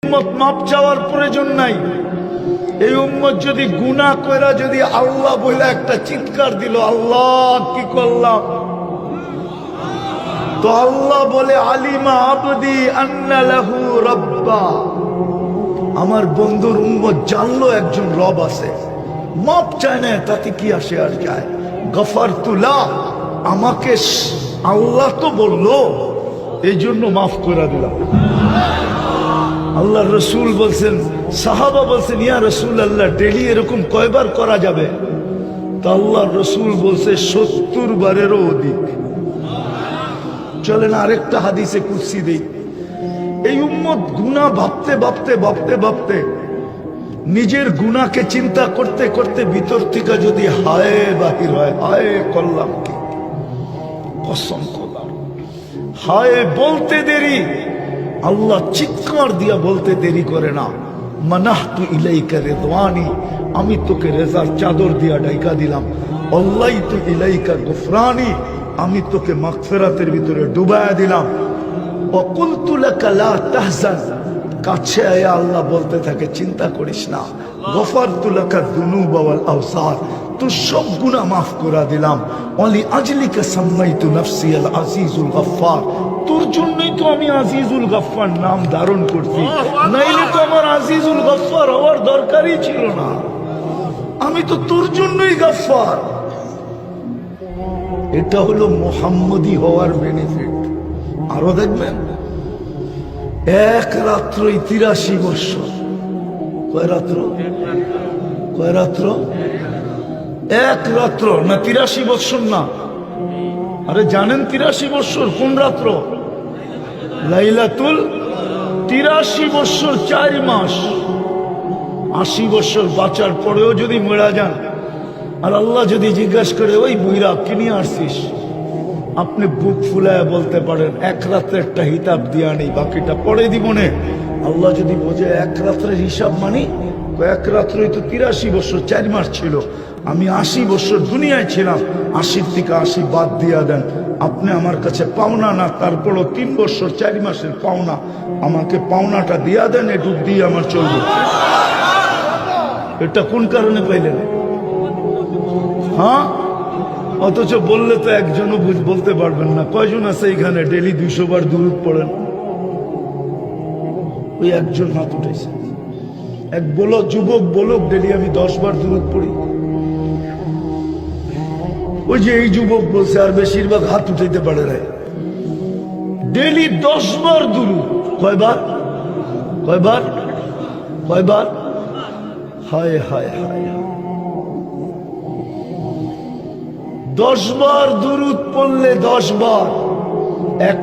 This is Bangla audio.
উম্মত মাপ চাওয়ার প্রয়োজন নাই। এই উম্মত যদি গুনাহ কইরা যদি আল্লাহ বলে একটা চিৎকার দিল, আল্লাহ কি করলাম, তো আল্লাহ বলে আলিমা আবদি আন্না লাহু রাব্বা, আমার বন্ধুর উম্মত জানলো একজন রব আছে, মাপ চায় না, তাতে কি আসে আর যায়। গফারতু লাহ, আমাকে আল্লাহ তো বললো, এই জন্য মাফ করে দিলাম। আল্লাহ রসুল বলছেন, সাহাবা বলছেন, ইয়া রসুল আল্লাহ ডেলি এরকম কয়বার করা যাবে? তো আল্লাহ রসুল বলছে 70 বারেরও অধিক। চলেন আরেকটা হাদিসে কুদসি দেই। এই উম্মত গুনাহ ভাবতে ভাবতে ভাবতে ভাবতে নিজের গুনাহকে চিন্তা করতে করতে ভিতর থেকে যদি হায় বাহির হয়, হায় করলাম কি, কসম খোদার, হায় বলতে দেরি, আল্লাহ চিৎকার দিয়া বলতে দেরি করে না, মানাহতু ইলাইকা রিদওয়ানি, আমি তোকে রেজার চাদর দিয়া ডাইকা দিলাম, আল্লাহতু ইলাইকা গুফরানি, আমি তোকে মাগফিরাতের ভিতরে ডুবায়া দিলাম, ওয়াকুলতু লাকা লা তাহজান, কাছে আয়া আল্লাহ বলতে থাকে চিন্তা করিস না, গফারতু লাকা যুনুবা ওয়াল আওসার, তোর সব গুনাহ মাফ করে দিলাম, ওয়ালি আজলিকা সাম্মাইতু নাফসি আল আজিজুল গফফার, তোর জন্যই তো আমি আজিজুল গফফার নাম ধারণ করছি, নাইলে তো আমার আজিজুল গফফার হওয়ার দরকারই ছিল না, আমি তো তোর জন্যই গফফার। এটা হলো মুহাম্মদী হওয়ার বেনিফিট। আরো দেখবেন, এক রাত্রই 83 বৎসর। কয় রাত্র? কয় রাত্র? এক রাত্র না 83 বৎসর না। আরে জানেন 83 বৎসর কোন রাত্র? লাইলাতুল 83 বৎসর 4 মাস। 80 বৎসর বাঁচার পরেও যদি মরা যান, আর আল্লাহ যদি জিজ্ঞাসা করে, ওই বুইরা কি নিয়ে আসছিস, আপনি বুক ফুলায় বলতে পারেন এক রাত্রে একটা হিসাব দিয়া নেই, বাকিটা পরে দিবনে। আল্লাহ যদি বোঝে এক রাত্রের হিসাব মানি, এক রাত্রই তো 83 বছর 4 মাস ছিল, আমি 80 বছর দুনিয়ায় ছিলাম, 80 থেকে 80 বাদ দিয়া দেন, আপনি আমার কাছে পাওনা না, তারপরও 3 বছর 4 মাসের পাওনা, আমাকে পাওনাটা দিয়া দেন, এটুক দিয়ে আমার চলবে। এটা কোন কারণে পাইলেন? হ্যাঁ, অথচ বললে তো একজনও বলতে পারবেন না। কয়জন আছে এখানে ডেলি 200 বার দুরূদ পড়েন? ওই একজন হাত উঠেছে, এক বলো যুবক বলক ডেলি আমি 10 বার দুরূদ পড়ি। ওই যে এই যুবক বলছে, আর বেশিরভাগ হাত উঠাইতে পারে না। ডেলি 10 বার দুরূদ। কয়বার? কয়বার? কয়বার? হায় হায় হায়, 10 বার দুরূদ পড়লে 10 বার, এক